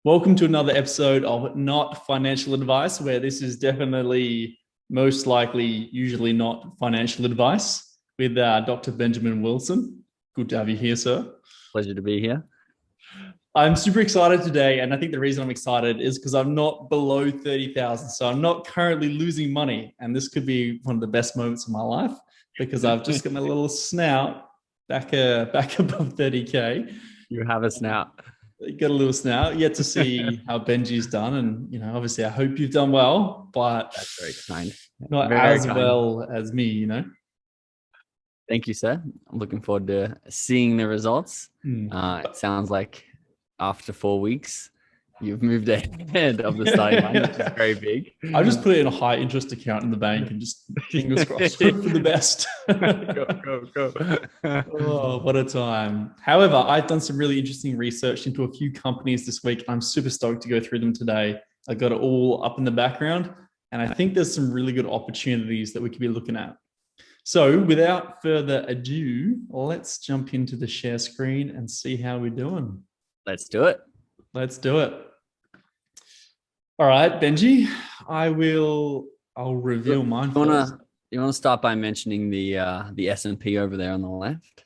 Welcome to another episode of Not Financial Advice, where this is definitely most likely, usually not financial advice with Dr. Benjamin Wilson. Good to have you here, sir. Pleasure to be here. I'm super excited today, and I think the reason I'm excited is because I'm not below 30,000. So I'm not currently losing money, and this could be one of the best moments of my life because I've just got my little snout back above 30K. You have us now. Get a little snout, yet to see how Benji's done. And, obviously I hope you've done well, but That's very kind. not Very as kind. well as me. Thank you, sir. I'm looking forward to seeing the results. Mm. It sounds like after 4 weeks, you've moved ahead of the starting line, which is very big. I just put it in a high interest account in the bank and just fingers crossed for the best. Go. Oh, what a time. However, I've done some really interesting research into a few companies this week. I'm super stoked to go through them today. I got it all up in the background, and I think there's some really good opportunities that we could be looking at. So without further ado, let's jump into the share screen and see how we're doing. Let's do it. Let's do it. All right, Benji, I'll reveal mine first. You want to start by mentioning the S&P over there on the left?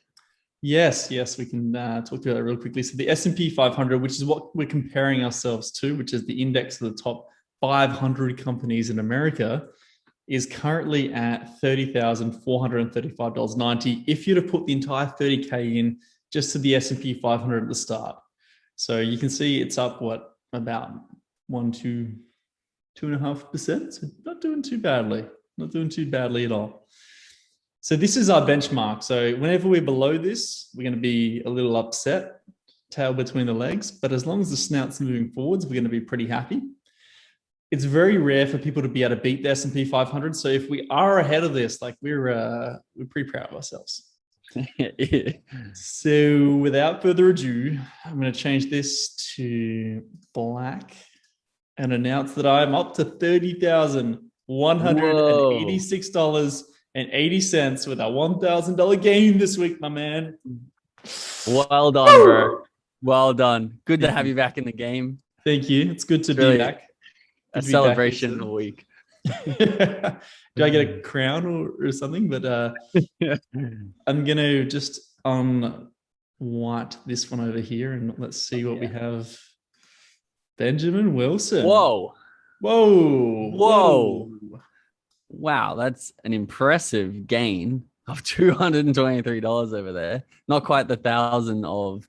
Yes, we can talk through that real quickly. So the S&P 500, which is what we're comparing ourselves to, which is the index of the top 500 companies in America, is currently at $30,435.90 if you'd have put the entire 30K in just to the S&P 500 at the start. So you can see it's up, about 2.5%. So not doing too badly at all. So this is our benchmark. So whenever we're below this, we're going to be a little upset, tail between the legs. But as long as the snout's moving forwards, we're going to be pretty happy. It's very rare for people to be able to beat the S&P 500. So if we are ahead of this, we're pretty proud of ourselves. So without further ado, I'm going to change this to black and announce that I'm up to $30,186.80 with a $1,000 gain this week, my man. Well done, bro. Well done. Good to have you back in the game. Thank you. It's good to be back. A celebration of the week. Do I get a crown or something? But I'm going to just white this one over here and let's see what we have. Benjamin Wilson. Whoa. Wow, that's an impressive gain of $223 over there. Not quite the 1,000 of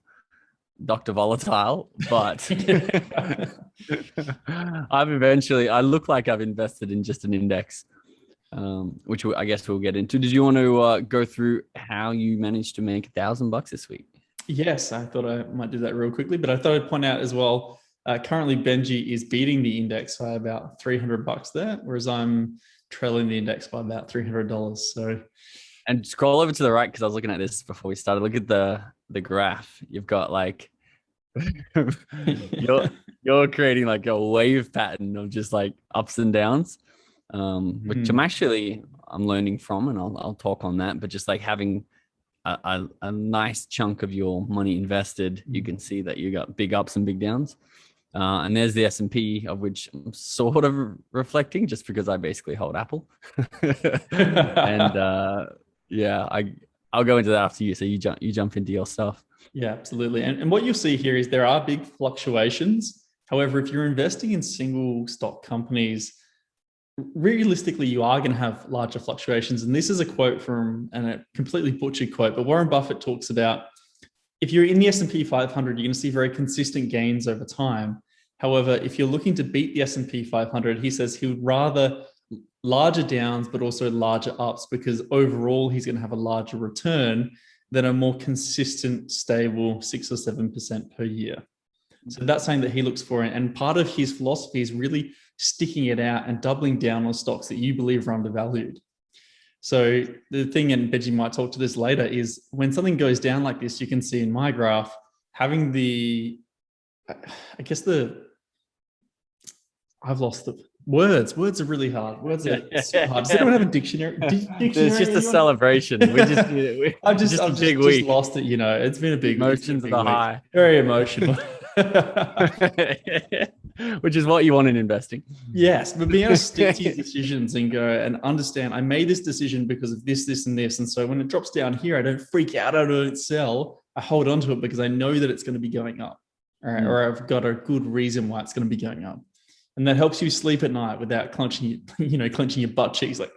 Dr. Volatile, but I look like I've invested in just an index, which I guess we'll get into. Did you want to go through how you managed to make $1,000 this week? Yes, I thought I might do that real quickly, but I thought I'd point out as well, currently Benji is beating the index by about $300 there, whereas I'm trailing the index by about $300. So, and scroll over to the right because I was looking at this before we started. Look at the graph. You've got like you're creating like a wave pattern of just like ups and downs, which I'm learning from, and I'll talk on that. But just like having a nice chunk of your money invested, you can see that you got big ups and big downs. And there's the S&P, of which I'm sort of reflecting just because I basically hold Apple. And I'll go into that after you. So you jump into your stuff. Yeah, absolutely. And what you'll see here is there are big fluctuations. However, if you're investing in single stock companies, realistically, you are going to have larger fluctuations. And this is a quote and a completely butchered quote, but Warren Buffett talks about if you're in the S&P 500, you're going to see very consistent gains over time. However, if you're looking to beat the S&P 500, he says he would rather larger downs, but also larger ups, because overall he's going to have a larger return than a more consistent, stable 6 or 7% per year. So that's something that he looks for. And part of his philosophy is really sticking it out and doubling down on stocks that you believe are undervalued. So the thing, and Benji might talk to this later, is when something goes down like this, you can see in my graph, having I've lost the words. Words are really hard. Words are so hard. Does anyone have a dictionary? It's just a celebration. I've just lost it. It's been a big emotions are high. Very emotional. Which is what you want in investing. Yes, but being able to stick to your decisions and go and understand, I made this decision because of this, this, and this. And so when it drops down here, I don't freak out, I don't sell. I hold on to it because I know that it's going to be going up. All right, or I've got a good reason why it's going to be going up. And that helps you sleep at night without clenching your butt cheeks like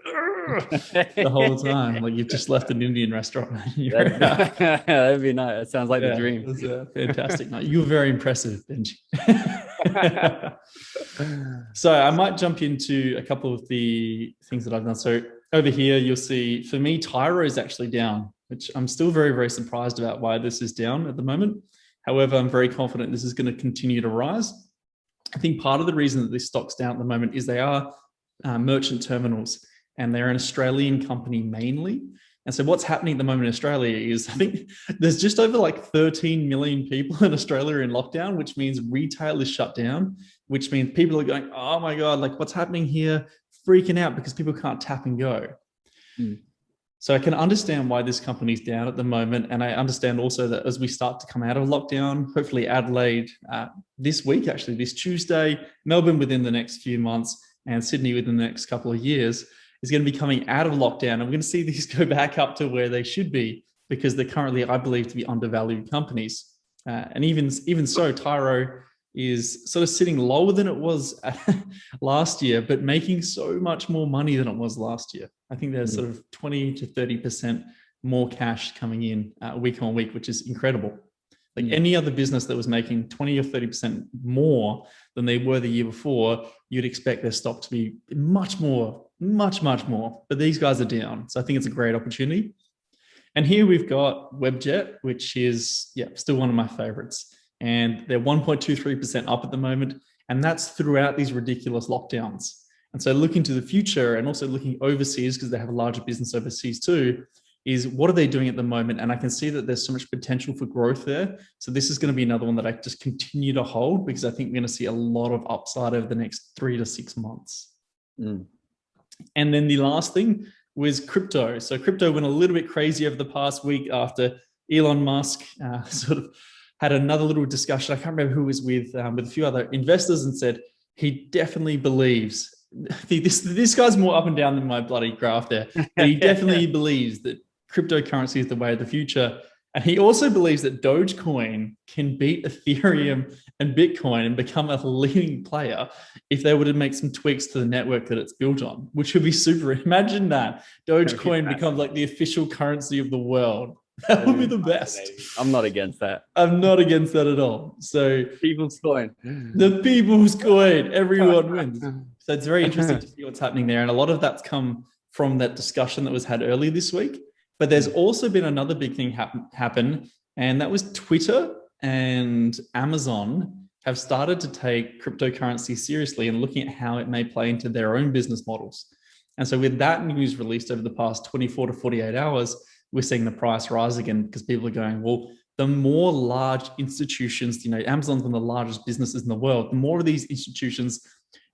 the whole time, like you've just left an Indian restaurant. That'd be nice. That sounds like the dream. It was a fantastic night. You were very impressive, Benji. So I might jump into a couple of the things that I've done. So over here, you'll see, for me, Tyro is actually down, which I'm still very, very surprised about why this is down at the moment. However, I'm very confident this is going to continue to rise. I think part of the reason that this stock's down at the moment is they are merchant terminals, and they're an Australian company mainly. And so what's happening at the moment in Australia is, I think there's just over like 13 million people in Australia in lockdown, which means retail is shut down, which means people are going, oh my God, like what's happening here? Freaking out because people can't tap and go. So I can understand why this company's down at the moment. And I understand also that as we start to come out of lockdown, hopefully Adelaide this week, actually this Tuesday, Melbourne within the next few months, and Sydney within the next couple of years, is going to be coming out of lockdown. And we're going to see these go back up to where they should be, because they're currently, I believe, to be undervalued companies. And even so, Tyro is sort of sitting lower than it was last year, but making so much more money than it was last year. I think there's sort of 20 to 30% more cash coming in week on week, which is incredible. Like any other business that was making 20 or 30% more than they were the year before, you'd expect their stock to be much more. But these guys are down. So I think it's a great opportunity. And here we've got Webjet, which is still one of my favorites. And they're 1.23% up at the moment. And that's throughout these ridiculous lockdowns. And so looking to the future and also looking overseas, because they have a larger business overseas too, is what are they doing at the moment? And I can see that there's so much potential for growth there. So this is going to be another one that I just continue to hold, because I think we're going to see a lot of upside over the next 3 to 6 months. And then the last thing was crypto. So crypto went a little bit crazy over the past week after Elon Musk sort of had another little discussion. I can't remember who it was with a few other investors, and said he definitely believes, this guy's more up and down than my bloody graph there, but he definitely believes that cryptocurrency is the way of the future. And he also believes that Dogecoin can beat Ethereum and Bitcoin and become a leading player if they were to make some tweaks to the network that it's built on, which would be super. Imagine that Dogecoin becomes like the official currency of the world. That would be the best. I'm not against that. I'm not against that at all. So people's coin. The people's coin. Everyone wins. So it's very interesting to see what's happening there. And a lot of that's come from that discussion that was had earlier this week. But there's also been another big thing happen, and that was Twitter and Amazon have started to take cryptocurrency seriously and looking at how it may play into their own business models. And so with that news released over the past 24 to 48 hours, we're seeing the price rise again, because people are going, well, the more large institutions, Amazon's one of the largest businesses in the world, the more of these institutions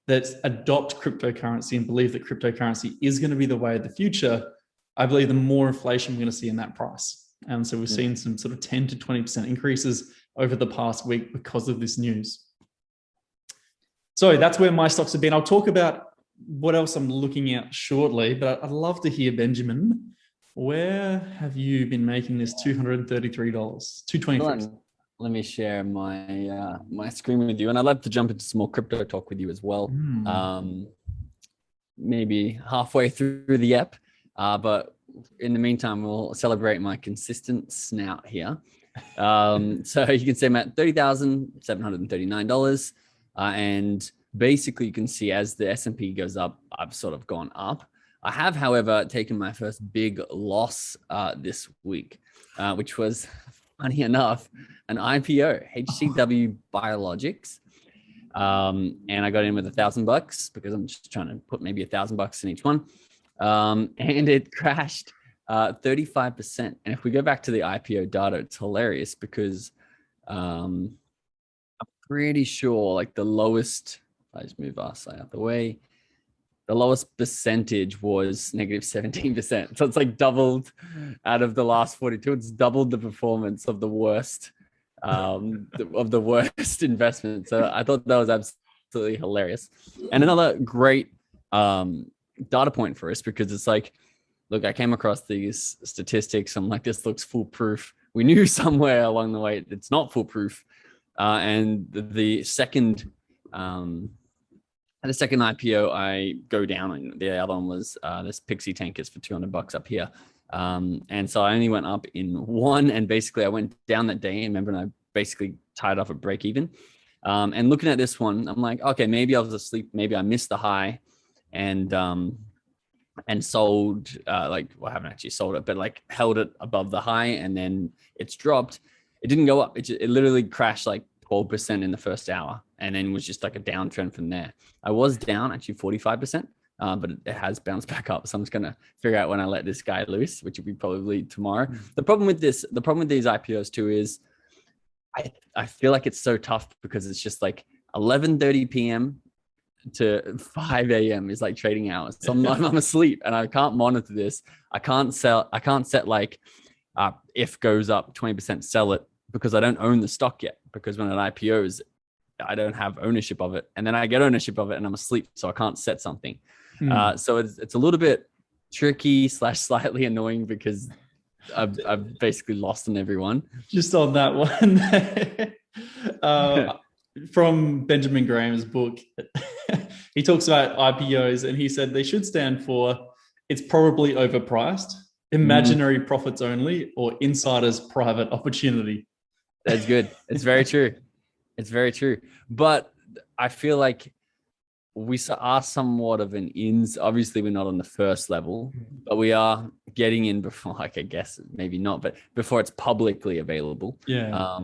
that adopt cryptocurrency and believe that cryptocurrency is going to be the way of the future, I believe the more inflation we're going to see in that price. And so we've seen some sort of 10 to 20% increases over the past week because of this news. So that's where my stocks have been. I'll talk about what else I'm looking at shortly, but I'd love to hear, Benjamin, where have you been making this $233, $223? Let me share my my screen with you, and I'd love to jump into some more crypto talk with you as well. Maybe halfway through the app. But in the meantime, we'll celebrate my consistent snout here. So you can see I'm at $30,739. And basically you can see as the S&P goes up, I've sort of gone up. I have, however, taken my first big loss this week, which was, funny enough, an IPO, HCW Biologics. And I got in with $1,000 because I'm just trying to put maybe $1,000 in each one. And it crashed 35%. And if we go back to the IPO data, it's hilarious because I'm pretty sure like the lowest, if I just move our side out the way, the lowest percentage was negative 17%. So it's like doubled out of the last 42. It's doubled the performance of the worst of the worst investment. So I thought that was absolutely hilarious. And another great data point for us, because it's like, look, I came across these statistics. I'm like, this looks foolproof. We knew somewhere along the way it's not foolproof. And the second IPO, I go down, and the other one was this Pixie tankers for $200 up here. And so I only went up in one, and basically I went down that day. And remember, I basically tied off at break even. And looking at this one, I'm like, okay, maybe I was asleep. Maybe I missed the high, and sold, I haven't actually sold it, but like held it above the high, and then it's dropped. It didn't go up. It literally crashed like 12% in the first hour, and then was just like a downtrend from there. I was down actually 45%, but it has bounced back up. So I'm just going to figure out when I let this guy loose, which will be probably tomorrow. The problem with these IPOs too is I feel like it's so tough, because it's just like 11:30 p.m. to 5 a.m. is like trading hours. So I'm asleep, and I can't monitor this. I can't set like, if goes up 20%, sell it, because I don't own the stock yet, because when it IPOs, I don't have ownership of it. And then I get ownership of it and I'm asleep, so I can't set something. So it's a little bit tricky / slightly annoying, because I've basically lost on everyone. Just on that one, from Benjamin Graham's book, he talks about IPOs, and he said they should stand for, it's probably overpriced, imaginary profits only, or insider's private opportunity. That's good. It's very true. It's very true. But I feel like we are somewhat of an ins. Obviously, we're not on the first level, but we are getting in before, like, I guess maybe not, but before it's publicly available. Yeah.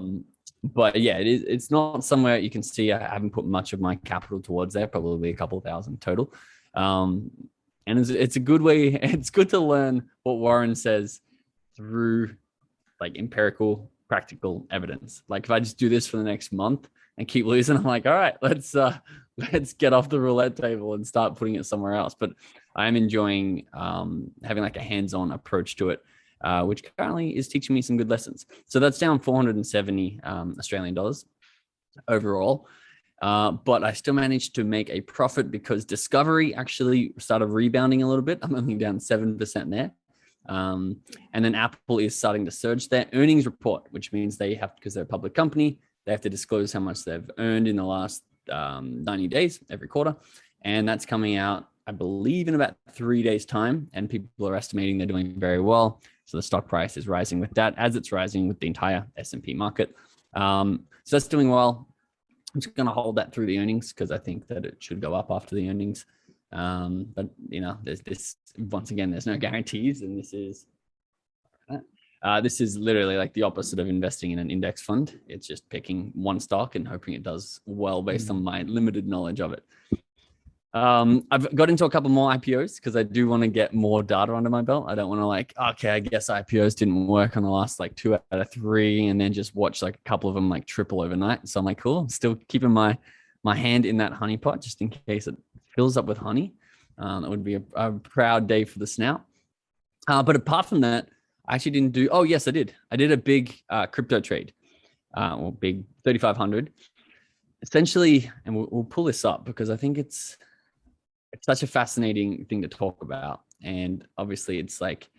But yeah, it's not somewhere you can see. I haven't put much of my capital towards there, probably a couple thousand total. And it's a good way. It's good to learn what Warren says through like empirical, practical evidence. Like, if I just do this for the next month and keep losing, I'm like, all right, let's get off the roulette table and start putting it somewhere else. But I am enjoying having like a hands-on approach to it, which currently is teaching me some good lessons. So that's down 470 Australian dollars overall. But I still managed to make a profit, because Discovery actually started rebounding a little bit. I'm only down 7% there. And then Apple is starting to surge their earnings report, which means they have, because they're a public company, they have to disclose how much they've earned in the last 90 days every quarter. And that's coming out, I believe, in about 3 days' time. And people are estimating they're doing very well. So the stock price is rising with that, as it's rising with the entire S&P market. So that's doing well. I'm just going to hold that through the earnings, because I think that it should go up after the earnings. But there's this, once again, there's no guarantees, and this is literally like the opposite of investing in an index fund. It's just picking one stock and hoping it does well based on my limited knowledge of it. I've got into a couple more IPOs, because I do want to get more data under my belt. I don't want to like, okay, I guess IPOs didn't work on the last like 2 out of 3, and then just watch like a couple of them like triple overnight. So I'm like, cool, I'm still keeping my hand in that honey pot, just in case it fills up with honey. That would be a proud day for the snout. But apart from that, I actually didn't do. Oh yes, I did. I did a big crypto trade, or big 3,500. Essentially, and we'll pull this up, because I think it's such a fascinating thing to talk about. And obviously, it's like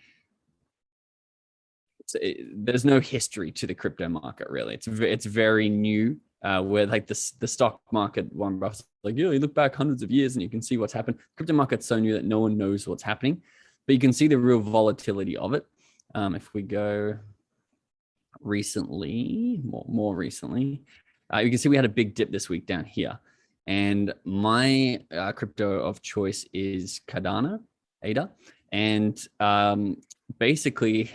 there's no history to the crypto market, really. It's very new. Where like the stock market, Warren Buffett's like, you look back hundreds of years and you can see what's happened. Crypto market's so new that no one knows what's happening, but you can see the real volatility of it. If we go recently, more recently, you can see we had a big dip this week down here. And my crypto of choice is Cardano, ADA. And basically,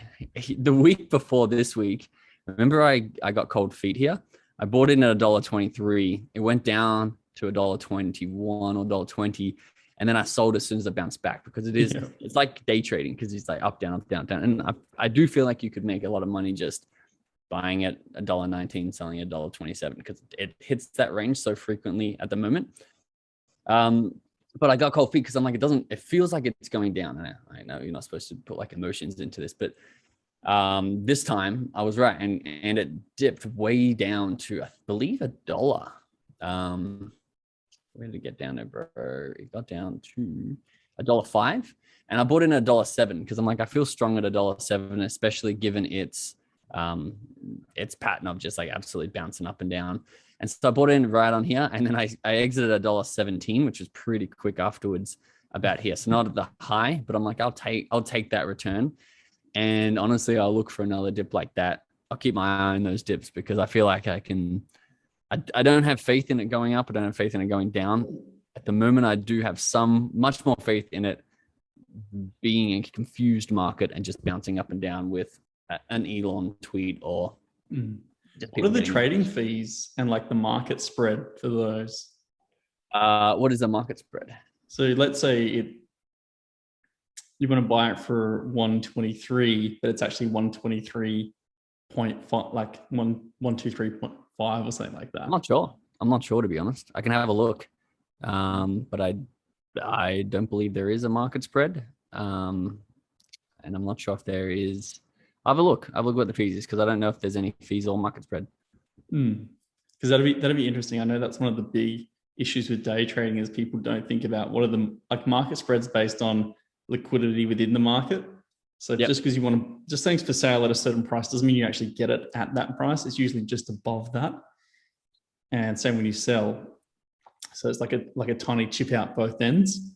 the week before this week, remember I got cold feet here? I bought in at $1.23. It went down to $1.21 or $1.20. And then I sold as soon as I bounced back, because it's like day trading, because it's like up, down, up, down, down. And I do feel like you could make a lot of money just buying at $1.19, selling at $1.27, because it hits that range so frequently at the moment. But I got cold feet, because I'm like, it feels like it's going down. And I know you're not supposed to put like emotions into this, but This time I was right, and it dipped way down to, I believe, $1. Where did it get down there, bro? It got down to $1.05, and I bought in $1.07 because I'm like, I feel strong at $1.07, especially given its pattern of just like absolutely bouncing up and down. And so I bought in right on here, and then I exited $1.17, which was pretty quick afterwards, about here. So not at the high, but I'm like, I'll take that return. And honestly, I'll look for another dip like that. I'll keep my eye on those dips because I feel like I don't have faith in it going up. I don't have faith in it going down. At the moment, I do have much more faith in it being a confused market and just bouncing up and down with an Elon tweet or. What are the trading fees and like the market spread for those? What is the market spread? So let's say you want to buy it for 123, but it's actually 123.5, like 123.5 or something like that. I'm not sure to be honest. I can have a look, but I don't believe there is a market spread, and I'm not sure if there is. I'll have a look. I'll look what the fees is because I don't know if there's any fees or market spread. Because that'd be interesting. I know that's one of the big issues with day trading is people don't think about what are the like market spreads based on liquidity within the market. So just because you want to just things for sale at a certain price doesn't mean you actually get it at that price. It's usually just above that. And same when you sell. So it's like a tiny chip out both ends.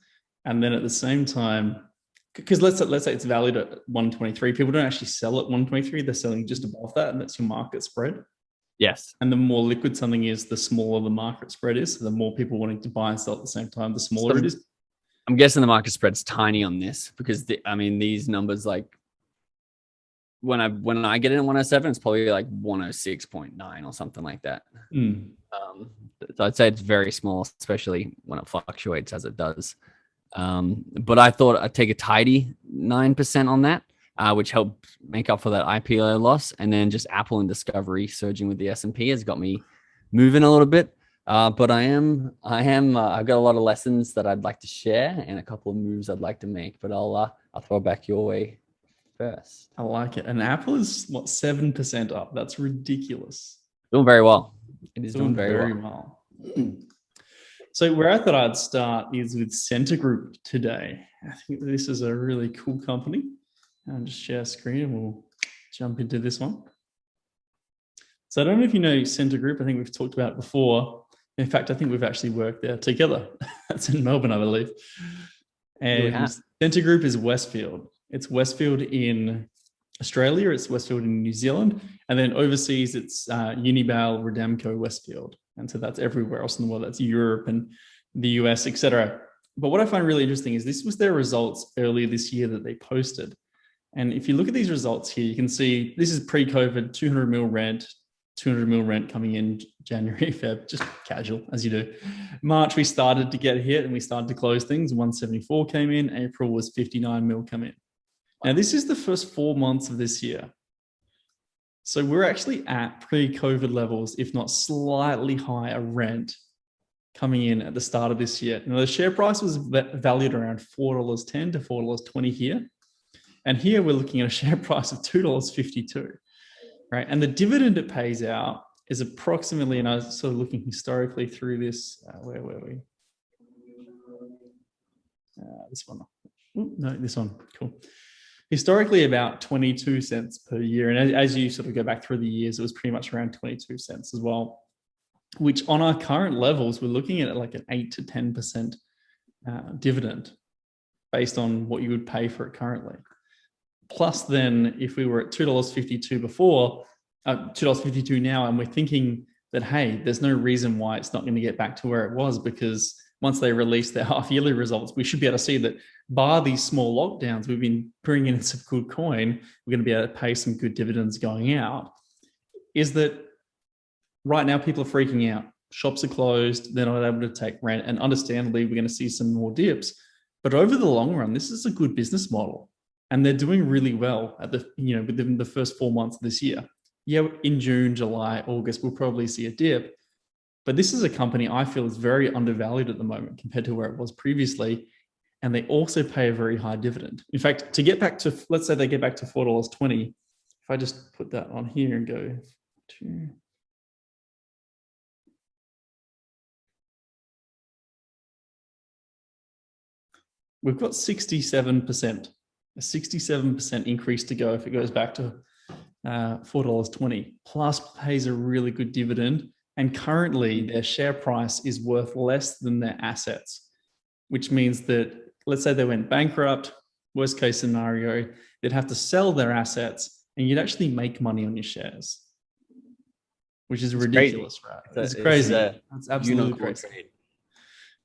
And then at the same time, because let's say it's valued at 123, people don't actually sell at 123. They're selling just above that, and that's your market spread. Yes. And the more liquid something is, the smaller the market spread is. So the more people wanting to buy and sell at the same time, the smaller it is. I'm guessing the market spread's tiny on this because these numbers, like when I get it in 107, it's probably like 106.9 or something like that. So I'd say it's very small, especially when it fluctuates as it does. But I thought I'd take a tidy 9% on that, which helped make up for that IPO loss. And then just Apple and Discovery surging with the S&P has got me moving a little bit. But I've got a lot of lessons that I'd like to share and a couple of moves I'd like to make, but I'll throw it back your way first. I like it. And Apple is 7% up. That's ridiculous. Doing very well. It is doing very well. So where I thought I'd start is with Center Group today. I think this is a really cool company. I'll just share screen and we'll jump into this one. So I don't know if you know Center Group. I think we've talked about it before. In fact, I think we've actually worked there together. That's in Melbourne, I believe. And Center Group is Westfield. It's Westfield in Australia. It's Westfield in New Zealand. And then overseas, it's Unibail Rodamco Westfield. And so that's everywhere else in the world. That's Europe and the US, etc. But what I find really interesting is this was their results earlier this year that they posted. And if you look at these results here, you can see this is pre-COVID, 200 mil rent, 200 mil rent coming in January, Feb, just casual as you do. March, we started to get hit and we started to close things. 174 came in. April was 59 mil come in. Now, this is the first 4 months of this year. So we're actually at pre-COVID levels, if not slightly higher rent coming in at the start of this year. Now, the share price was valued around $4.10 to $4.20 here. And here we're looking at a share price of $2.52, right? And the dividend it pays out is approximately, and I was sort of looking historically through this, where were we? This one. Ooh, no, this one, cool. Historically about 22 cents per year. And as you sort of go back through the years, it was pretty much around 22 cents as well, which on our current levels, we're looking at like an 8 to 10% dividend based on what you would pay for it currently. Plus then if we were at $2.52 before, $2.52 now, and we're thinking that, hey, there's no reason why it's not going to get back to where it was, because once they release their half-yearly results, we should be able to see that bar these small lockdowns, we've been bringing in some good coin, we're going to be able to pay some good dividends going out, is that right now people are freaking out. Shops are closed. They're not able to take rent. And understandably, we're going to see some more dips. But over the long run, this is a good business model. And they're doing really well at within the first 4 months of this year. Yeah, in June, July, August, we'll probably see a dip. But this is a company I feel is very undervalued at the moment compared to where it was previously. And they also pay a very high dividend. In fact, to get back to, let's say they get back to $4.20, if I just put that on here and go to, we've got 67%, a 67% increase to go if it goes back to $4.20, plus pays a really good dividend. And currently their share price is worth less than their assets, which means that, let's say they went bankrupt, worst case scenario, they'd have to sell their assets and you'd actually make money on your shares, which is ridiculous, right? It's crazy. It's absolutely crazy.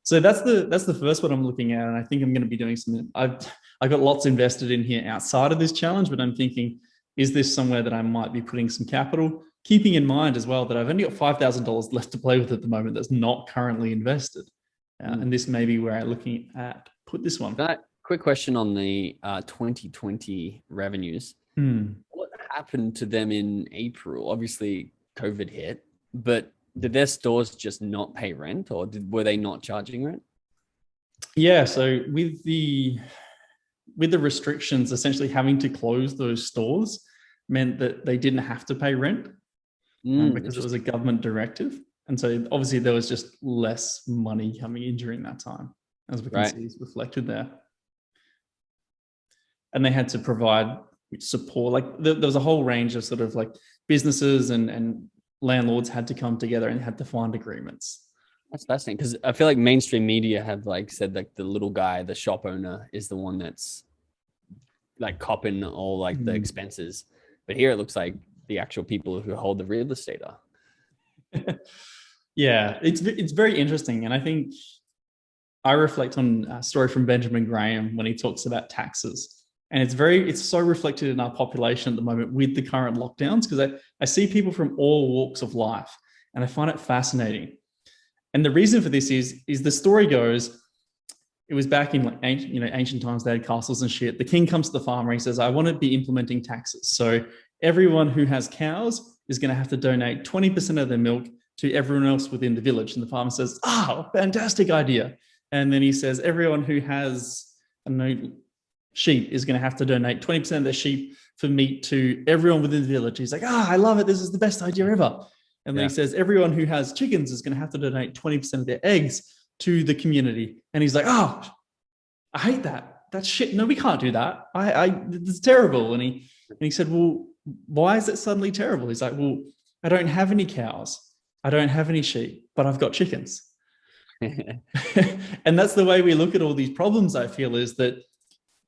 So that's the first one I'm looking at, and I think I'm going to be doing something. I've got lots invested in here outside of this challenge, but I'm thinking, is this somewhere that I might be putting some capital? Keeping in mind as well that I've only got $5,000 left to play with at the moment that's not currently invested, and this may be where I'm looking at put this one. Quick question on the 2020 revenues. What happened to them in April? Obviously, COVID hit, but did their stores just not pay rent, or were they not charging rent? Yeah, so with the restrictions, essentially having to close those stores meant that they didn't have to pay rent because it was a government directive. And so obviously there was just less money coming in during that time, as we can see is reflected there. And they had to provide support. Like there was a whole range of sort of like businesses and landlords had to come together and had to find agreements. That's fascinating, because I feel like mainstream media have like said like the little guy, the shop owner, is the one that's like copping all like the expenses. But here it looks like the actual people who hold the real estate are. Yeah, it's very interesting. And I think I reflect on a story from Benjamin Graham when he talks about taxes. And it's so reflected in our population at the moment with the current lockdowns, because I see people from all walks of life and I find it fascinating. And the reason for this is the story goes, it was back in like ancient times, they had castles and shit. The king comes to the farmer, he says, I want to be implementing taxes. So everyone who has cows is going to have to donate 20% of their milk to everyone else within the village. And the farmer says, fantastic idea. And then he says, everyone who has, sheep is going to have to donate 20% of their sheep for meat to everyone within the village. He's like, I love it. This is the best idea ever. And then he says, everyone who has chickens is going to have to donate 20% of their eggs to the community. And he's like, I hate that. That's shit. No, we can't do that. It's terrible. And he said, well, why is it suddenly terrible? He's like, well, I don't have any cows. I don't have any sheep, but I've got chickens. And that's the way we look at all these problems, I feel, is that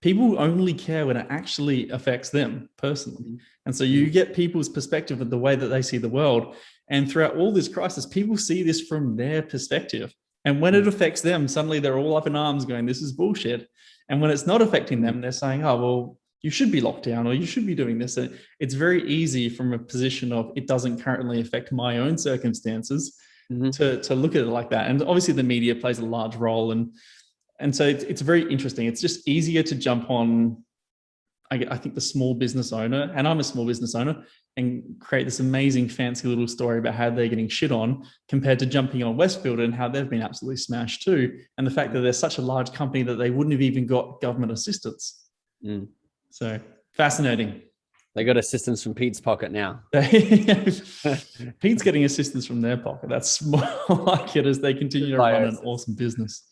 people only care when it actually affects them personally. And so you get people's perspective of the way that they see the world. And throughout all this crisis, people see this from their perspective. And when it affects them, suddenly they're all up in arms going, this is bullshit. And when it's not affecting them, they're saying, well, you should be locked down or you should be doing this. And it's very easy from a position of it doesn't currently affect my own circumstances to look at it like that. And obviously the media plays a large role. And so it's very interesting. It's just easier to jump on, I think, the small business owner, and I'm a small business owner, and create this amazing fancy little story about how they're getting shit on, compared to jumping on Westfield and how they've been absolutely smashed too. And the fact that they're such a large company that they wouldn't have even got government assistance. So fascinating. They got assistance from Pete's pocket now. Pete's getting assistance from their pocket. That's more like it, as they continue to run an awesome business.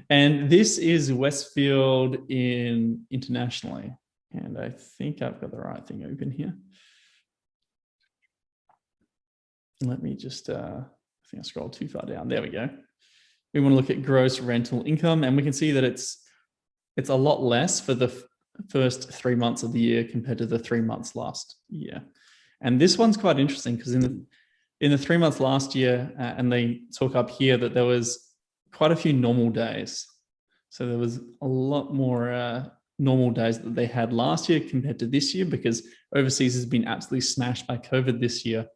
And this is Westfield internationally. And I think I've got the right thing open here. Let me just, I think I scrolled too far down. There we go. We want to look at gross rental income, and we can see that it's a lot less for the first 3 months of the year compared to the 3 months last year. And this one's quite interesting because in the 3 months last year, and they talk up here that there was quite a few normal days. So there was a lot more normal days that they had last year compared to this year, because overseas has been absolutely smashed by COVID this year.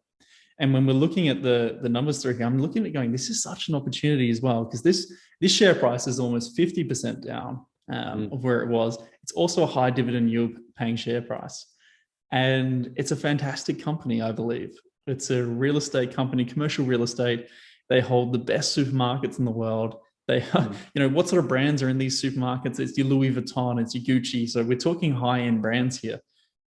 And when we're looking at the numbers through here, I'm looking at going, this is such an opportunity as well, because this share price is almost 50% down of where it was. It's also a high dividend yield paying share price. And it's a fantastic company, I believe. It's a real estate company, commercial real estate. They hold the best supermarkets in the world. They, what sort of brands are in these supermarkets? It's your Louis Vuitton, it's your Gucci. So we're talking high-end brands here.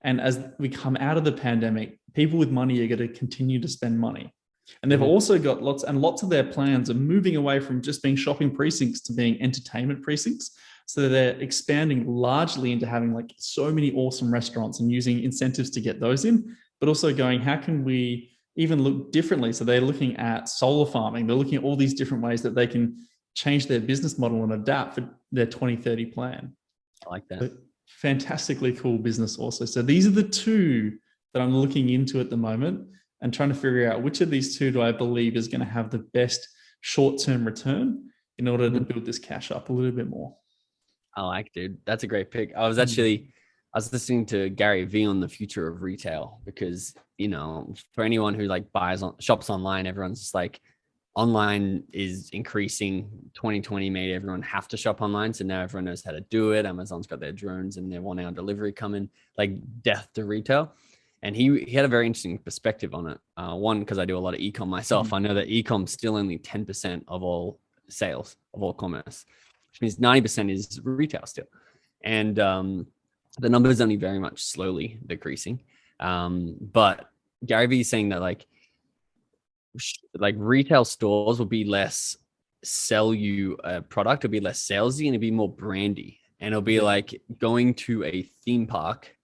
And as we come out of the pandemic, people with money are going to continue to spend money. And they've also got lots of their plans are moving away from just being shopping precincts to being entertainment precincts. So they're expanding largely into having like so many awesome restaurants and using incentives to get those in, but also going, how can we even look differently? So they're looking at solar farming. They're looking at all these different ways that they can change their business model and adapt for their 2030 plan. I like that. So fantastically cool business also. So these are the two that I'm looking into at the moment and trying to figure out which of these two do I believe is going to have the best short-term return in order to build this cash up a little bit more. I like, dude. That's a great pick. I was listening to Gary Vee on the future of retail because, you know, for anyone who like shops online, everyone's just like, online is increasing. 2020 made everyone have to shop online. So now everyone knows how to do it. Amazon's got their drones and their 1 hour delivery coming, like death to retail. And he had a very interesting perspective on it. One, because I do a lot of e-com myself. I know that e-com is still only 10% of all sales, of all commerce, which means 90% is retail still. And the number is only very much slowly decreasing. But Gary Vee is saying that like retail stores will be less sell you a product, it'll be less salesy and it'll be more brandy. And it'll be like going to a theme park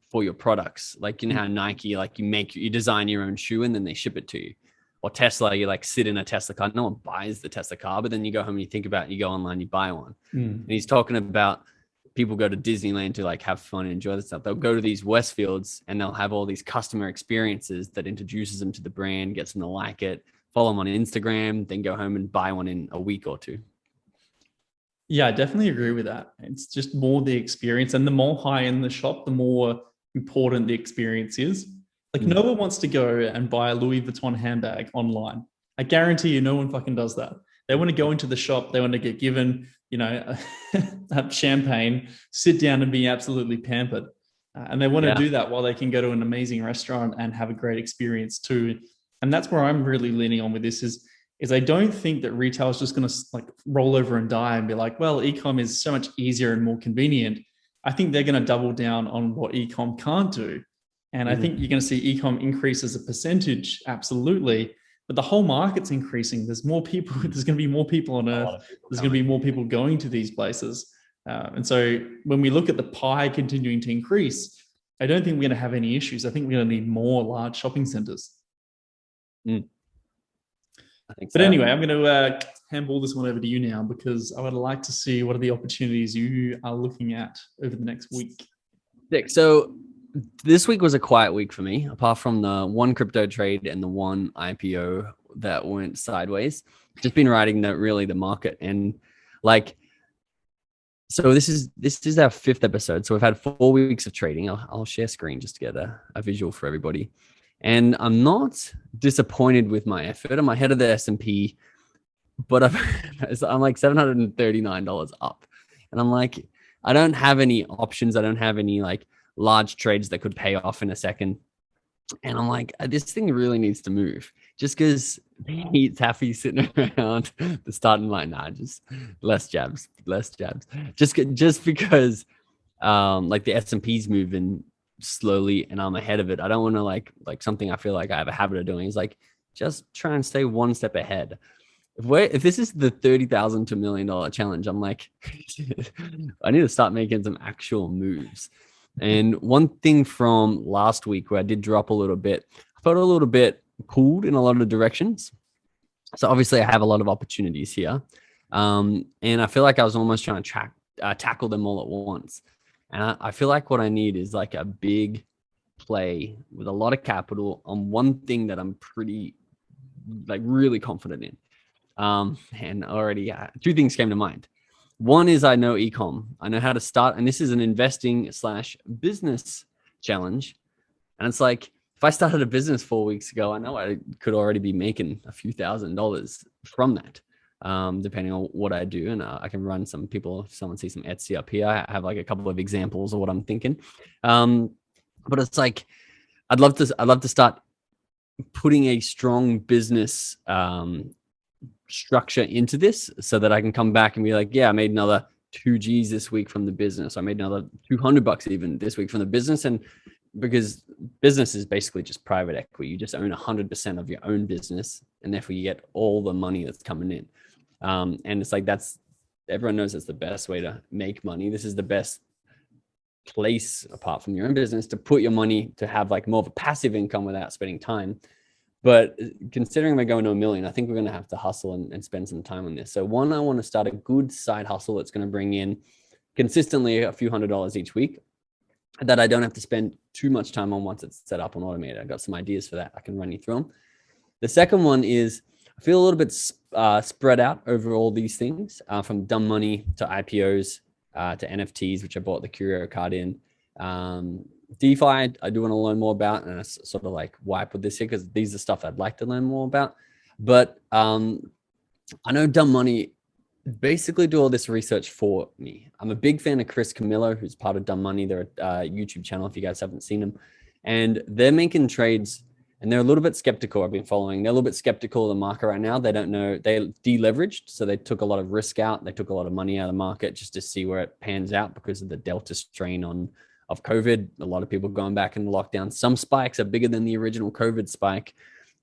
for your products. Like, you know how Nike, like you design your own shoe and then they ship it to you. Or Tesla, you like sit in a Tesla car. No one buys the Tesla car, but then you go home and you think about it, you go online, you buy one. And he's talking about people go to Disneyland to like have fun and enjoy the stuff. They'll go to these Westfields and they'll have all these customer experiences that introduces them to the brand, gets them to like it, follow them on Instagram, then go home and buy one in a week or two. Yeah, I definitely agree with that. It's just more the experience, and the more high in the shop, the more important the experience is. Like no one wants to go and buy a Louis Vuitton handbag online. I guarantee you no one fucking does that. They want to go into the shop. They want to get given, you know, champagne, sit down and be absolutely pampered. And they want to do that while they can go to an amazing restaurant and have a great experience too. And that's where I'm really leaning on with this is I don't think that retail is just going to like roll over and die and be like, well, e-com is so much easier and more convenient. I think they're going to double down on what e-com can't do. And I think you're going to see e-com increase as a percentage, absolutely. But the whole market's increasing. There's more people. There's going to be more people on Earth. There's going to be more people going to these places. And so when we look at the pie continuing to increase, I don't think we're going to have any issues. I think we're going to need more large shopping centers. I think so. But anyway, I'm going to handball this one over to you now because I would like to see what are the opportunities you are looking at over the next week. So this week was a quiet week for me, apart from the one crypto trade and the one IPO that went sideways. Just been riding the market, and like, so this is our 5th episode. So we've had 4 weeks of trading. I'll share screen just to get a visual for everybody. And I'm not disappointed with my effort. I'm ahead of the S&P, but I'm like $739 up, and I'm like, I don't have any options. I don't have any like large trades that could pay off in a second. And I'm like, this thing really needs to move. Just because Pete's happy sitting around the starting line, just less jabs. Just because like the S&P's moving slowly and I'm ahead of it. I don't want to like something I feel like I have a habit of doing is like just try and stay one step ahead. If this is the $30,000 to $1 million challenge, I'm like, I need to start making some actual moves. And one thing from last week where I did drop a little bit, I felt a little bit pulled in a lot of directions. So obviously I have a lot of opportunities here. And I feel like I was almost trying to tackle them all at once. And I feel like what I need is like a big play with a lot of capital on one thing that I'm pretty like really confident in. And already 2 things came to mind. One is I know e-com. I know how to start. And this is an investing / business challenge. And it's like, if I started a business 4 weeks ago, I know I could already be making a few $1,000s from that, depending on what I do. And I can run some people, if someone sees some Etsy up here, I have like a couple of examples of what I'm thinking. But it's like, I'd love to start putting a strong business, structure into this so that I can come back and be like, yeah, I made another 2 G's this week from the business. I made another $200 even this week from the business. And because business is basically just private equity. You just own 100% of your own business, and therefore you get all the money that's coming in. And it's like, everyone knows it's the best way to make money. This is the best place, apart from your own business, to put your money to have like more of a passive income without spending time. But considering we're going to $1 million, I think we're going to have to hustle and spend some time on this. So one, I want to start a good side hustle that's going to bring in consistently a few $100s each week that I don't have to spend too much time on once it's set up and automated. I got some ideas for that. I can run you through them. The second one is I feel a little bit spread out over all these things, from DumbMoney to IPOs to NFTs, which I bought the Curio card in. DeFi, I do want to learn more about, and I sort of like why I put this here, because these are stuff I'd like to learn more about. But I know DumbMoney basically do all this research for me. I'm a big fan of Chris Camillo, who's part of DumbMoney. They're a YouTube channel if you guys haven't seen them, and they're making trades, and they're a little bit skeptical. I've been following. They're a little bit skeptical of the market right now. They don't know. They deleveraged, so they took a lot of risk out. They took a lot of money out of the market just to see where it pans out because of the Delta strain of COVID. A lot of people going back in lockdown. Some spikes are bigger than the original COVID spike,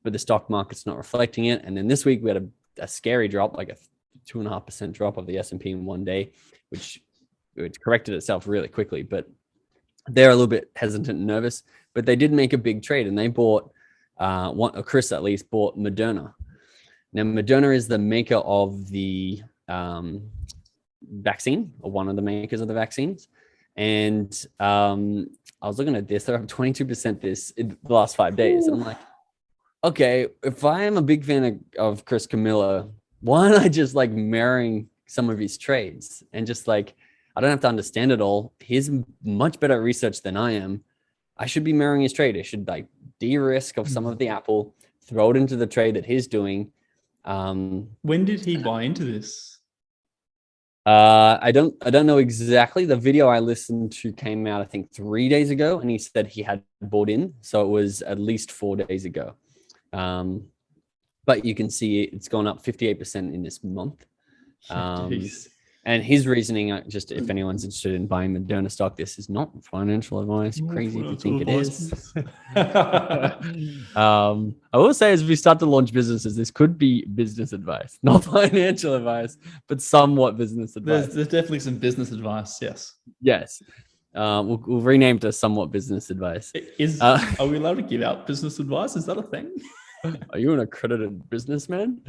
but the stock market's not reflecting it. And then this week we had a scary drop, like a 2.5% drop of the S&P in one day, which corrected itself really quickly. But they're a little bit hesitant and nervous, but they did make a big trade, and they bought Chris at least bought Moderna. Now Moderna is the maker of the vaccine, or one of the makers of the vaccines. And I was looking at this, they're up 22% in the last 5 days. And I'm like, okay, if I am a big fan of Chris Camillo, why aren't I just like mirroring some of his trades? And just like, I don't have to understand it all. He's much better at research than I am. I should be mirroring his trade. I should like de-risk of some of the Apple, throw it into the trade that he's doing. When did he buy into this? I don't know exactly. The video I listened to came out, I think 3 days ago, and he said he had bought in. So it was at least 4 days ago. But you can see it's gone up 58% in this month. And his reasoning, just if anyone's interested in buying Moderna stock, this is not financial advice. You're crazy if you think it is. I will say, as we start to launch businesses, this could be business advice, not financial advice, but somewhat business advice. There's definitely some business advice. Yes. Yes. We'll rename it to somewhat business advice. Are we allowed to give out business advice? Is that a thing? Are you an accredited businessman?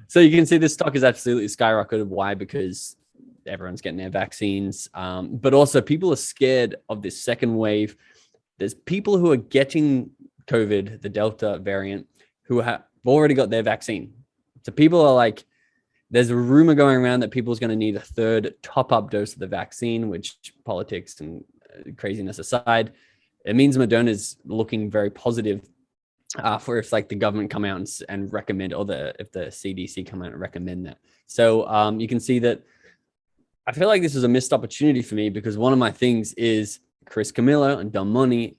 So you can see this stock is absolutely skyrocketed. Why? Because everyone's getting their vaccines. But also people are scared of this second wave. There's people who are getting COVID, the Delta variant, who have already got their vaccine. So people are like, there's a rumor going around that people's going to need a third top-up dose of the vaccine, which, politics and craziness aside, it means Moderna is looking very positive for if like the government come out and recommend, or if the CDC come out and recommend that. So you can see that I feel like this is a missed opportunity for me, because one of my things is Chris Camillo and DumbMoney,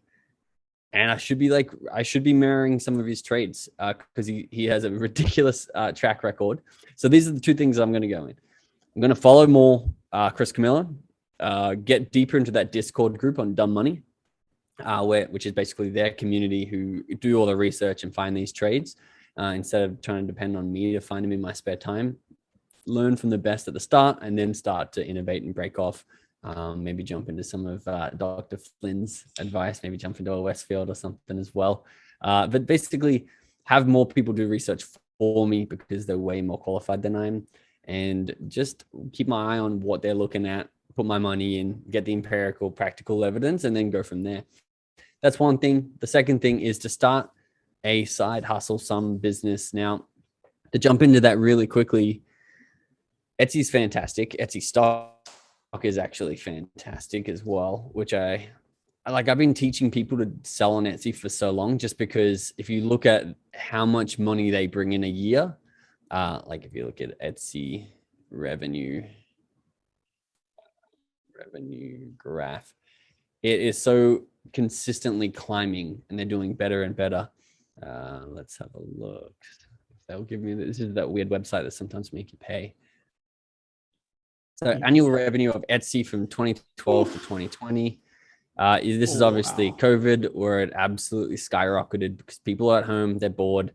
and I should be mirroring some of his trades because he has a ridiculous track record. So these are the two things I'm going to go in. I'm going to follow more Chris Camillo, get deeper into that Discord group on DumbMoney, which is basically their community who do all the research and find these trades, instead of trying to depend on me to find them in my spare time. Learn from the best at the start, and then start to innovate and break off. Maybe jump into some of Dr. Flynn's advice, maybe jump into a Westfield or something as well. But basically have more people do research for me, because they're way more qualified than I am, and just keep my eye on what they're looking at, put my money in, get the empirical, practical evidence, and then go from there. That's one thing. The second thing is to start a side hustle, some business. Now, to jump into that really quickly, Etsy's fantastic. Etsy stock is actually fantastic as well, which I like. I've been teaching people to sell on Etsy for so long, just because if you look at how much money they bring in a year, like if you look at Etsy revenue graph, it is so consistently climbing, and they're doing better and better. Let's have a look. They'll give me this is that weird website that sometimes make you pay. So annual revenue of Etsy from 2012 to 2020 This is Oh, obviously wow. COVID, where it absolutely skyrocketed because people are at home, they're bored,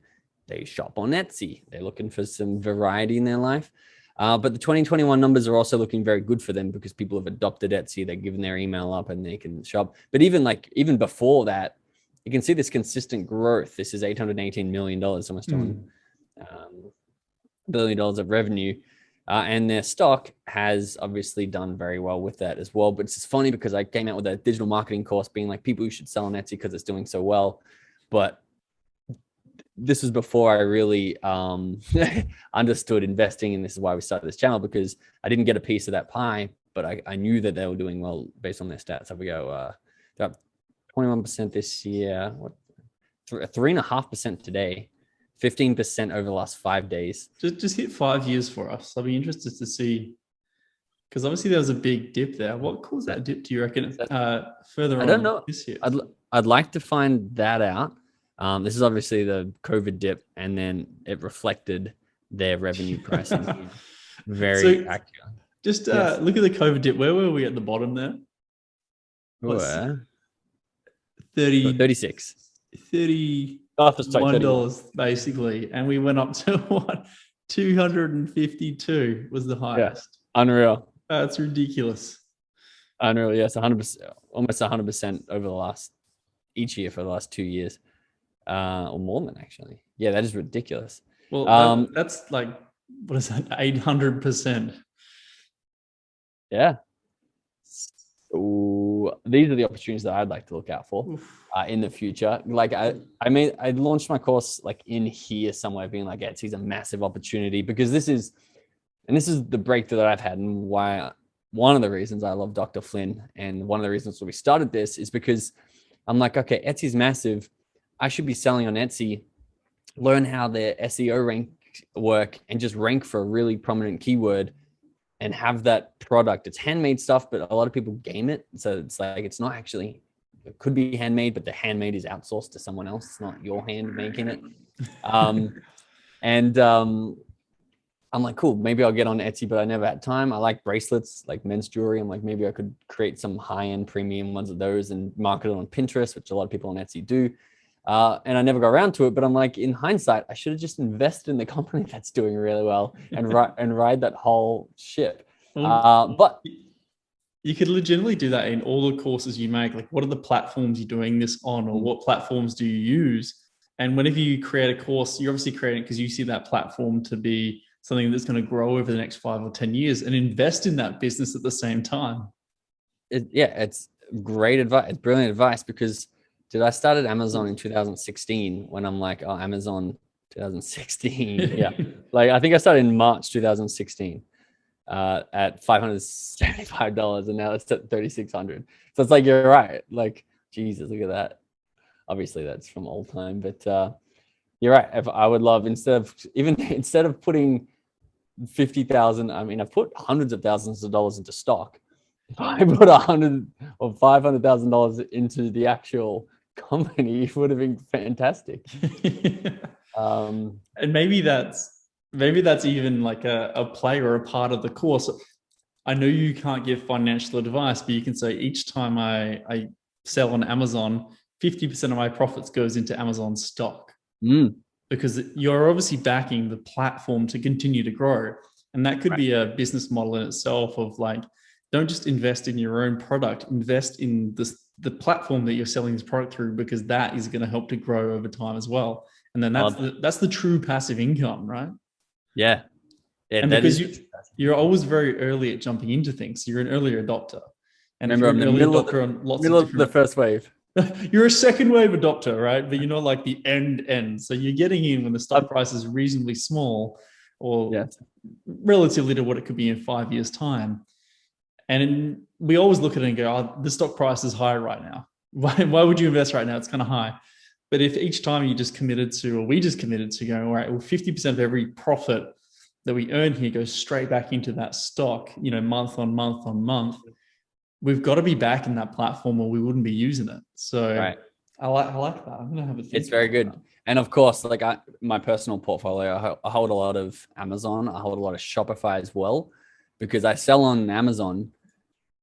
they shop on Etsy, they're looking for some variety in their life. But the 2021 numbers are also looking very good for them because people have adopted Etsy, they're giving their email up and they can shop. But even before that, you can see this consistent growth. This is $818 million, almost on $1 billion of revenue. And their stock has obviously done very well with that as well. But it's just funny because I came out with a digital marketing course being like, people who should sell on Etsy because it's doing so well. But this was before I really understood investing. And this is why we started this channel, because I didn't get a piece of that pie, but I knew that they were doing well based on their stats. So we go, they're up 21% this year, 3.5% today, 15% over the last 5 days. Just hit 5 years for us. I'll be interested to see, because obviously there was a big dip there. What caused that dip, do you reckon, further I on don't know. this year? I'd like to find that out. This is obviously the COVID dip, and then it reflected their revenue pricing here. Very So accurate. just Yes. look at the COVID dip. Where were we at the bottom there? What's Ooh, 30, 36. $31 Oh, sorry, 31. basically. And we went up to what? 252 was the Yeah. highest. Unreal. That's ridiculous. Unreal. Yes, 100%, almost 100% over the last each year for the last 2 years, or more than actually. Yeah, that is ridiculous. Well, that's like, what is that? 800%. Yeah. So these are the opportunities that I'd like to look out for in the future. Like I launched my course like in here somewhere, being like, Etsy's a massive opportunity, because this is the breakthrough that I've had, and why one of the reasons I love Dr. Flynn, and one of the reasons why we started this is because I'm like, okay, Etsy's massive. I should be selling on Etsy, learn how their SEO rank work, and just rank for a really prominent keyword and have that product. It's handmade stuff, but a lot of people game it. So it's like, it's not actually, it could be handmade, but the handmade is outsourced to someone else. It's not your hand making it. And I'm like, cool, maybe I'll get on Etsy, but I never had time. I like bracelets, like men's jewelry. I'm like, maybe I could create some high-end premium ones of those and market it on Pinterest, which a lot of people on Etsy do. And I never got around to it, but I'm like, in hindsight, I should have just invested in the company that's doing really well and ride that whole ship. But you could legitimately do that in all the courses you make. Like, what are the platforms you're doing this on, or what platforms do you use? And whenever you create a course, you're obviously creating it because you see that platform to be something that's going to grow over the next 5 or 10 years, and invest in that business at the same time. It's great advice. It's brilliant advice, because I started Amazon in 2016, when I'm like, oh, Amazon 2016. Yeah. Like, I think I started in March 2016 at $575, and now it's at $3,600. So it's like, you're right. Like, Jesus, look at that. Obviously that's from old time, but you're right. If I would love, instead of putting 50,000, I mean, I've put hundreds of thousands of dollars into stock. If I put $100,000 or $500,000 into the actual company, it would have been fantastic. And maybe that's even like a play or a part of the course. I know you can't give financial advice, but you can say, each time I sell on Amazon, 50% of my profits goes into Amazon stock. Because you're obviously backing the platform to continue to grow. And that could be a business model in itself of like, don't just invest in your own product, invest in the platform that you're selling this product through, because that is going to help to grow over time as well. And then that's the true passive income, right? Yeah. And because you're always very early at jumping into things. So you're an early adopter. And remember, if you're an early adopter on lots of different, the first wave. You're a second wave adopter, right? But you're not like the end. So you're getting in when the stock price is reasonably small, or relatively to what it could be in 5 years' time. And we always look at it and go, oh, the stock price is high right now. Why would you invest right now? It's kind of high. But if each time you just committed to, or we just committed to going, all right, well, 50% of every profit that we earn here goes straight back into that stock, month on month on month, we've got to be back in that platform, or we wouldn't be using it. So I like that. I'm going to have a think. It's very good. That. And of course, like my personal portfolio, I hold a lot of Amazon. I hold a lot of Shopify as well, because I sell on Amazon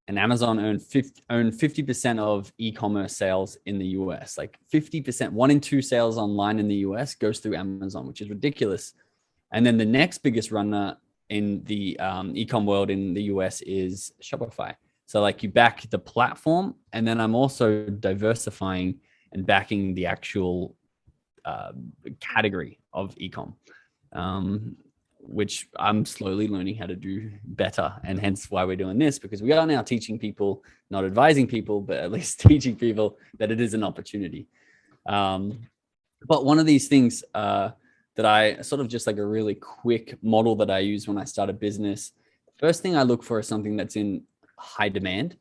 and Amazon own 50% of e-commerce sales in the US. Like 50%, 1 in 2 sales online in the US goes through Amazon, which is ridiculous. And then the next biggest runner in the e-com world in the US is Shopify. So like you back the platform, and then I'm also diversifying and backing the actual category of e-com, which I'm slowly learning how to do better. And hence why we're doing this, because we are now teaching people, not advising people, but at least teaching people that it is an opportunity. But one of these things that I sort of just like a really quick model that I use when I start a business, first thing I look for is something that's in high demand,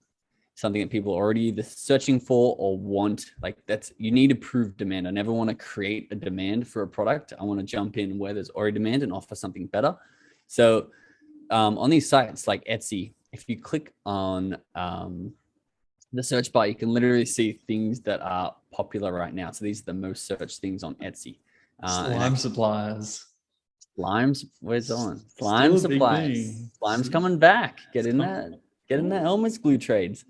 something that people are already either searching for or want. Like that's, you need to prove demand. I never want to create a demand for a product. I want to jump in where there's already demand and offer something better. So on these sites like Etsy, if you click on the search bar, you can literally see things that are popular right now. So these are the most searched things on Etsy. Slime suppliers. Slimes, where's on? Still Slime a big supplies. thing. Slime's coming back. Get in that Elmer's glue trades.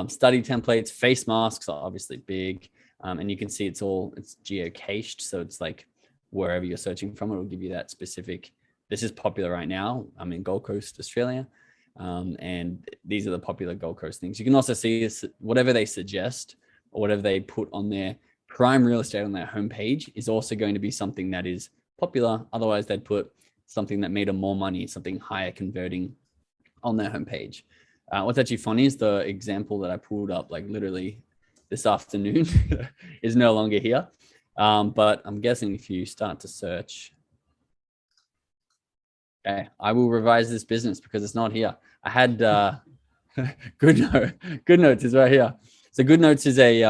Study templates, face masks are obviously big. And you can see it's geocached. So it's like wherever you're searching from, it'll give you that specific. This is popular right now. I'm in Gold Coast, Australia. And these are the popular Gold Coast things. You can also see whatever they suggest or whatever they put on their prime real estate on their homepage is also going to be something that is popular. Otherwise, they'd put something that made them more money, something higher converting on their homepage. What's actually funny is the example that I pulled up like literally this afternoon is no longer here. But I'm guessing if you start to search, okay, I will revise this business because it's not here. I had GoodNotes is right here. So GoodNotes is a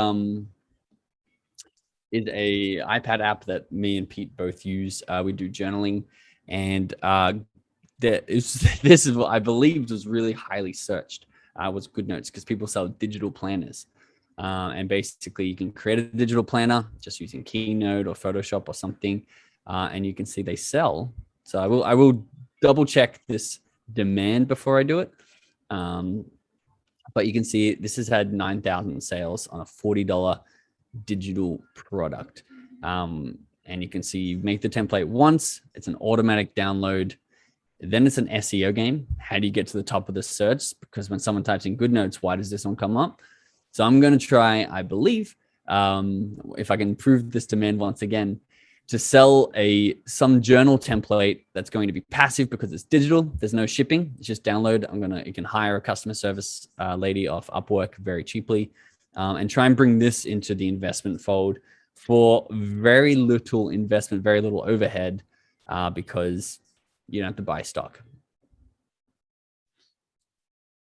iPad app that me and Pete both use. We do journaling, and this is what I believed was really highly searched. Was GoodNotes, because people sell digital planners, and basically you can create a digital planner just using Keynote or Photoshop or something, and you can see they sell. So I will double check this demand before I do it. But you can see this has had 9,000 sales on a $40 digital product. And you can see you make the template once, it's an automatic download. Then it's an SEO game. How do you get to the top of the search? Because when someone types in GoodNotes, why does this one come up? So I'm going to try, I believe, if I can prove this demand once again, to sell some journal template that's going to be passive because it's digital. There's no shipping. It's just download. You can hire a customer service lady off Upwork very cheaply, and try and bring this into the investment fold for very little investment, very little overhead, because you don't have to buy stock.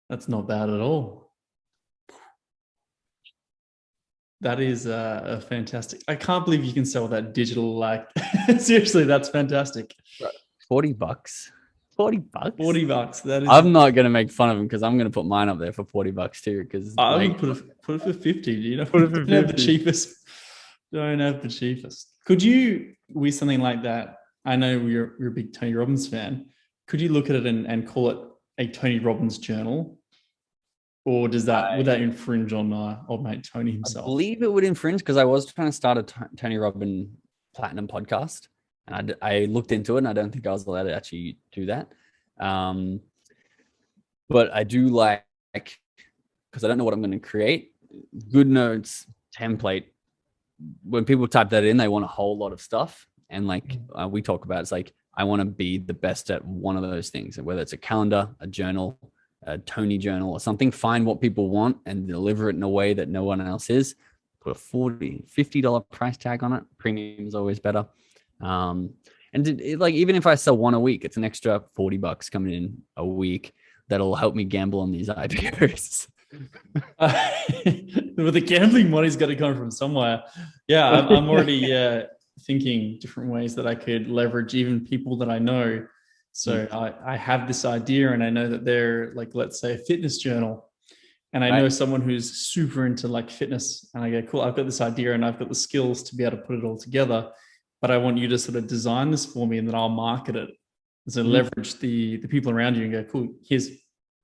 That's not bad at all. That is a fantastic. I can't believe you can sell that digital. Like seriously, that's fantastic. $40. $40. $40. That is. I'm not gonna make fun of them because I'm gonna put mine up there for $40 too. Because I would put it for 50. You know, put it for 50. Have the cheapest. Don't have the cheapest. Could you, with something like that? I know you're a big Tony Robbins fan. Could you look at it and call it a Tony Robbins journal? Or would that infringe on old mate Tony himself? I believe it would infringe because I was trying to start a Tony Robbins Platinum podcast, and I looked into it, and I don't think I was allowed to actually do that. But I do like, because I don't know what I'm going to create, GoodNotes template. When people type that in, they want a whole lot of stuff, and like we talk about, it's like I want to be the best at one of those things, whether it's a calendar, a journal, a Tony journal or something. Find what people want and deliver it in a way that no one else is. Put a $40, $50 price tag on it. Premium is always better. And like, even if I sell one a week, it's an extra $40 coming in a week that'll help me gamble on these IPOs. Well, the gambling money's got to come from somewhere. Yeah, I'm already thinking different ways that I could leverage even people that I know. So I have this idea, and I know that they're like, let's say, a fitness journal, and I know someone who's super into like fitness, and I go, cool, I've got this idea and I've got the skills to be able to put it all together, but I want you to sort of design this for me, and then I'll market it. So leverage the people around you and go, cool, here's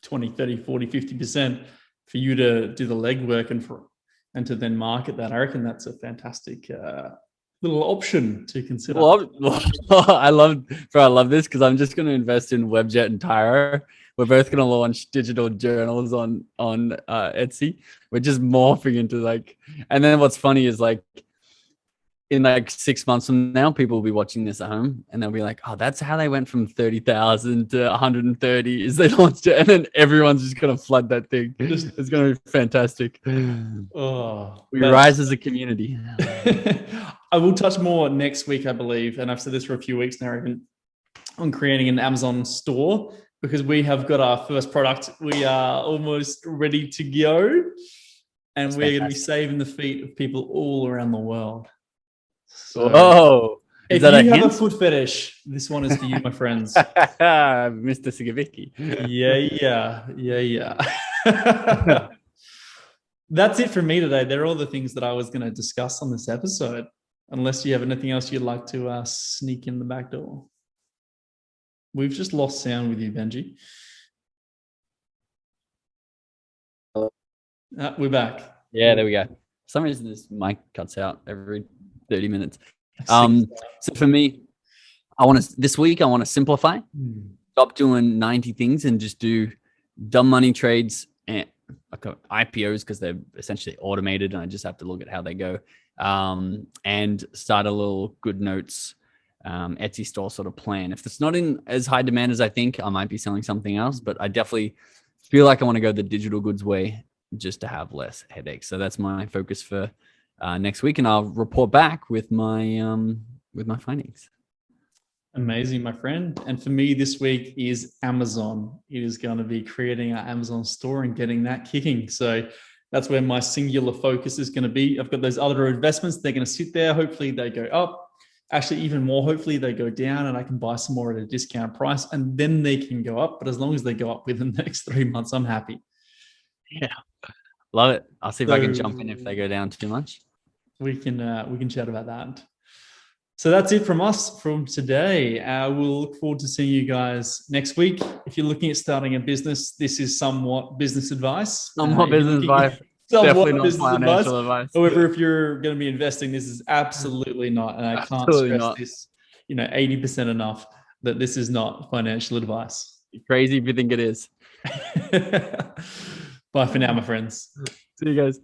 20, 30, 40, 50% for you to do the legwork and to then market that. I reckon that's a fantastic little option to consider. Well, I love this because I'm just going to invest in Webjet and Tyro. We're both going to launch digital journals on Etsy. We're just morphing into like, and then what's funny is like in like 6 months from now, people will be watching this at home and they'll be like, oh, that's how they went from 30,000 to 130 is they launched it. And then everyone's just going to flood that thing. It's going to be fantastic. Oh, we rise as a community. I will touch more next week, I believe. And I've said this for a few weeks now, even on creating an Amazon store, because we have got our first product. We are almost ready to go. And we're going to be saving the feet of people all around the world. So, whoa! If you have a foot fetish, this one is for you, my friends. Mr. Sigavicki. Yeah. That's it from me today. They're all the things that I was going to discuss on this episode. Unless you have anything else you'd like to sneak in the back door. We've just lost sound with you, Benji. We're back. Yeah, there we go. For some reason, this mic cuts out every 30 minutes. So for me, this week I want to simplify, stop doing 90 things and just do dumb money trades and like IPOs because they're essentially automated and I just have to look at how they go. And start a little good notes Etsy store sort of plan. If it's not in as high demand as I think, I might be selling something else, but I definitely feel like I want to go the digital goods way just to have less headaches. So that's my focus for next week, and I'll report back with my findings. Amazing, my friend. And for me this week is Amazon. It is going to be creating our Amazon store and getting that kicking. So that's where my singular focus is going to be. I've got those other investments. They're going to sit there. Hopefully they go up. Actually, even more, hopefully they go down and I can buy some more at a discount price and then they can go up. But as long as they go up within the next 3 months, I'm happy. Yeah. Love it. I'll see if I can jump in if they go down too much. We can chat about that. So that's it from us from today. We'll look forward to seeing you guys next week. If you're looking at starting a business, this is somewhat business advice. Somewhat business advice. Definitely not financial advice. However, if you're going to be investing, this is absolutely not. And I can't stress this, 80% enough that this is not financial advice. You're crazy if you think it is. Bye for now, my friends. See you guys.